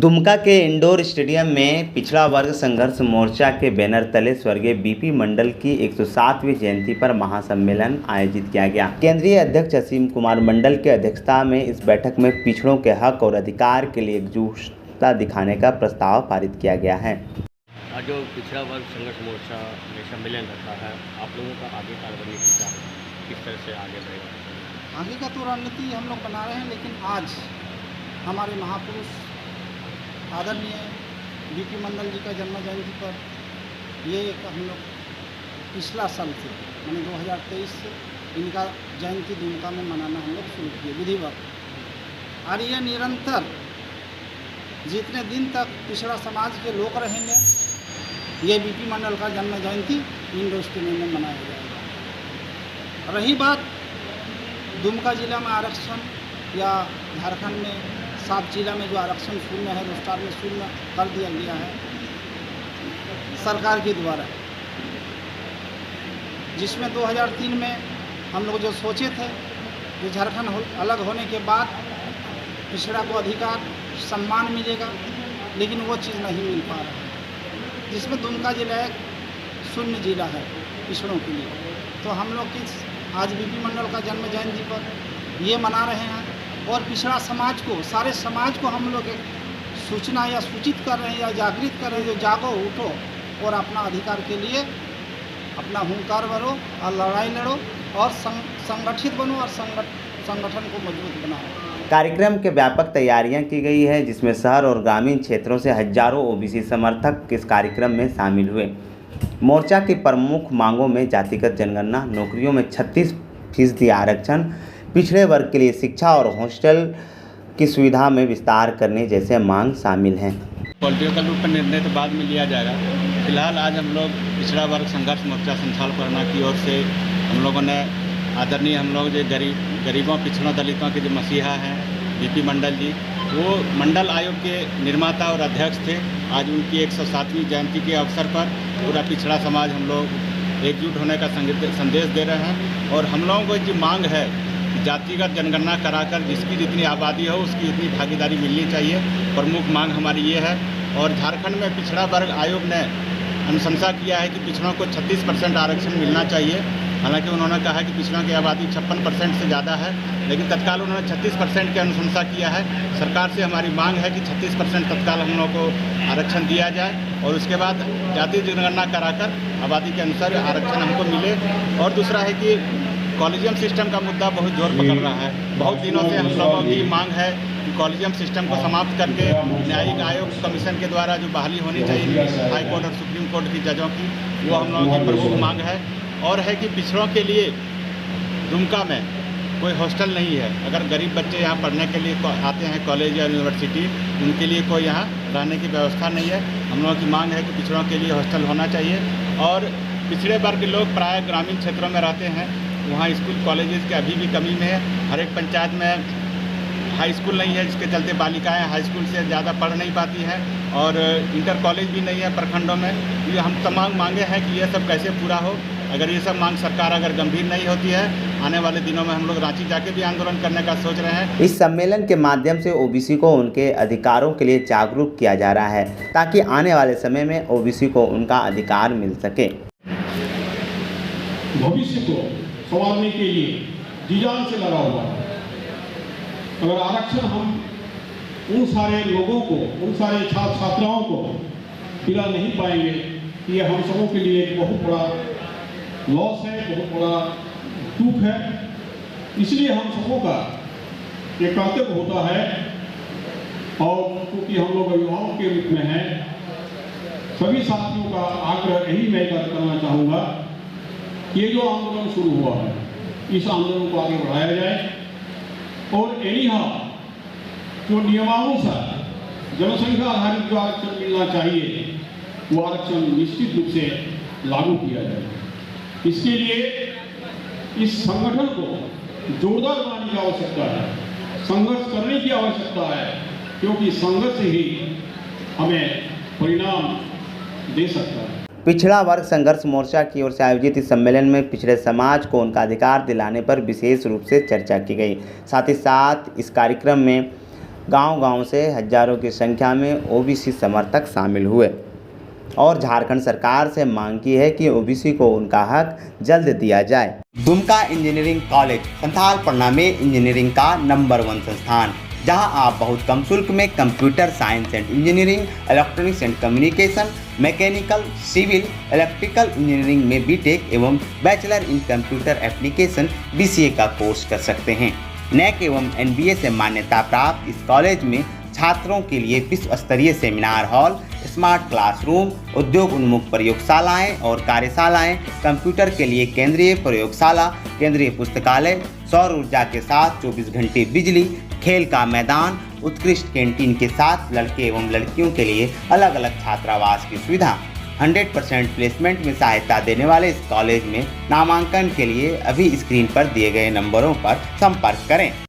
दुमका के indoor stadium में पिछड़ा वर्ग संघर्ष मोर्चा के बैनर तले स्वर्गीय बीपी मंडल की 107वीं जयंती पर महासम्मेलन आयोजित किया गया। केंद्रीय अध्यक्ष असीम कुमार मंडल की अध्यक्षता में इस बैठक में पिछड़ों के हक और अधिकार के लिए एकजुटता दिखाने का प्रस्ताव पारित किया गया है। आज जो पिछड़ा वर्ग संघर्ष मोर्चा ने सम्मेलन रखा है, आप लोगों का आगे का रणनीति क्या है, किस तरह से आगे बढ़ेगा? आगे का तो रणनीति हम लोग बना रहे हैं, लेकिन आज हमारे महापुरुष आदरणीय बीपी मंडल जी का जन्म जयंती पर ये हम लोग पिछला साल से यानी 2023 से इनका जयंती दुमका में मनाना हम लोग शुरू किए विधिवत। और ये निरंतर जितने दिन तक पिछड़ा समाज के लोग रहेंगे, ये बीपी मंडल का जन्म जयंती इंडोर स्टेडियम में मनाया जाएगा। रही बात दुमका जिला में आरक्षण या झारखंड में 7 जिला में जो आरक्षण शून्य है, रोस्टर में शून्य कर दिया गया है सरकार के द्वारा, जिसमें 2003 में हम लोग जो सोचे थे कि झारखंड अलग होने के बाद पिछड़ा को अधिकार सम्मान मिलेगा, लेकिन वो चीज़ नहीं मिल पा रहा है, जिसमें दुमका जिला एक शून्य जिला है पिछड़ों के लिए। तो हम लोग किस आज बीपी मंडल का जन्म जयंती पर ये मना रहे हैं और पिछड़ा समाज को, सारे समाज को हम लोग एक सूचना या सूचित कर रहे हैं या जागृत कर रहे हैं, जो जागो उठो और अपना अधिकार के लिए अपना हुंकार भरो और लड़ाई लड़ो और संगठित बनो और संगठन को मजबूत बनाओ। कार्यक्रम के व्यापक तैयारियां की गई है, जिसमें शहर और ग्रामीण क्षेत्रों से हजारों ओबीसी समर्थक इस कार्यक्रम में शामिल हुए। मोर्चा की प्रमुख मांगों में जातिगत जनगणना, नौकरियों में 36% आरक्षण, पिछड़े वर्ग के लिए शिक्षा और हॉस्टल की सुविधा में विस्तार करने जैसे मांग शामिल हैं। पॉलिटिकल रूप में निर्णय तो बाद में लिया जाएगा। फिलहाल आज हम लोग पिछड़ा वर्ग संघर्ष मोर्चा संथाल परगना की ओर से हम लोगों ने आदरणीय हम लोग जो गरीबों पिछड़ों दलितों के जो मसीहा हैं बीपी मंडल जी, वो मंडल आयोग के निर्माता और अध्यक्ष थे। आज उनकी 107वीं जयंती के अवसर पर पूरा पिछड़ा समाज हम लोग एकजुट होने का संदेश दे रहे हैं। और हम लोगों को जो मांग है, जातिगत जनगणना कराकर जिसकी जितनी आबादी हो उसकी इतनी भागीदारी मिलनी चाहिए, प्रमुख मांग हमारी ये है। और झारखंड में पिछड़ा वर्ग आयोग ने अनुशंसा किया है कि पिछड़ों को 36% आरक्षण मिलना चाहिए। हालांकि उन्होंने कहा कि पिछड़ों की आबादी 56% से ज़्यादा है, लेकिन तत्काल उन्होंने 36% की अनुशंसा किया है। सरकार से हमारी मांग है कि 36% तत्काल हम लोग को आरक्षण दिया जाए और उसके बाद जाति जनगणना कराकर आबादी के अनुसार आरक्षण हमको मिले। और दूसरा है कि कॉलेजियम सिस्टम का मुद्दा बहुत जोर पकड़ रहा है। बहुत दिनों से हम लोगों की मांग है कि कॉलेजियम सिस्टम को समाप्त करके न्यायिक आयोग कमीशन के द्वारा जो बहाली होनी चाहिए हाई कोर्ट और सुप्रीम कोर्ट की जजों की, वो हम लोगों की प्रमुख मांग है। और है कि पिछड़ों के लिए दुमका में कोई हॉस्टल नहीं है। अगर गरीब बच्चे यहाँ पढ़ने के लिए आते हैं कॉलेज या यूनिवर्सिटी, उनके लिए कोई यहाँ रहने की व्यवस्था नहीं है। हम लोगों की मांग है कि पिछड़ों के लिए हॉस्टल होना चाहिए। और पिछड़े वर्ग के लोग प्राय ग्रामीण क्षेत्रों में रहते हैं, वहाँ स्कूल कॉलेजेस की अभी भी कमी में है। हर एक पंचायत में हाई स्कूल नहीं है, जिसके चलते बालिकाएं हाई स्कूल से ज़्यादा पढ़ नहीं पाती हैं और इंटर कॉलेज भी नहीं है प्रखंडों में। ये हम तमाम मांगे हैं कि ये सब कैसे पूरा हो। अगर ये सब मांग सरकार अगर गंभीर नहीं होती है, आने वाले दिनों में हम लोग रांची जाके भी आंदोलन करने का सोच रहे हैं। इस सम्मेलन के माध्यम से ओबीसी को उनके अधिकारों के लिए जागरूक किया जा रहा है, ताकि आने वाले समय में ओबीसी को उनका अधिकार मिल सके। भविष्य को संवारने के लिए जी जान से लगा हुआ है। अगर आरक्षण हम उन सारे लोगों को, उन सारे छात्र छात्राओं को दिला नहीं पाएंगे, ये हम सबों के लिए एक बहुत बड़ा लॉस है, बहुत बड़ा दुख है। इसलिए हम सबों का ये कर्तव्य होता है, और क्योंकि हम लोग अभिभावक के रूप में हैं, सभी साथियों का आग्रह यही मैं करना चाहूँगा, ये जो आंदोलन शुरू हुआ है, इस आंदोलन को आगे बढ़ाया जाए और एनीहाउ जो नियमानुसार जनसंख्या आधारित जो आरक्षण मिलना चाहिए, वो आरक्षण निश्चित रूप से लागू किया जाए। इसके लिए इस संगठन को जोरदार बनाने की आवश्यकता है, संघर्ष करने की आवश्यकता है, क्योंकि संघर्ष ही हमें परिणाम दे सकता है। पिछड़ा वर्ग संघर्ष मोर्चा की ओर से आयोजित इस सम्मेलन में पिछड़े समाज को उनका अधिकार दिलाने पर विशेष रूप से चर्चा की गई। साथ ही साथ इस कार्यक्रम में गांव-गांव से हजारों की संख्या में ओबीसी समर्थक शामिल हुए और झारखंड सरकार से मांग की है कि ओबीसी को उनका हक जल्द दिया जाए। दुमका इंजीनियरिंग कॉलेज संथाल परना में इंजीनियरिंग का नंबर 1 संस्थान, जहां आप बहुत कम शुल्क में computer science and engineering, electronics and communication, mechanical, civil, electrical engineering में बीटेक एवं bachelor in computer application BCA का कोर्स कर सकते हैं। NAC एवं NBA से मान्यता प्राप्त इस कॉलेज में छात्रों के लिए विश्व स्तरीय सेमिनार हॉल, स्मार्ट क्लासरूम, उद्योग उन्मुख प्रयोगशालाएं और कार्यशालाएं, कंप्यूटर के लिए केंद्रीय प्रयोगशाला, केंद्रीय पुस्तकालय, सौर ऊर्जा के साथ 24 घंटे बिजली, खेल का मैदान, उत्कृष्ट कैंटीन के साथ लड़के एवं लड़कियों के लिए अलग अलग छात्रावास की सुविधा, 100% प्लेसमेंट में सहायता देने वाले इस कॉलेज में नामांकन के लिए अभी स्क्रीन पर दिए गए नंबरों पर संपर्क करें।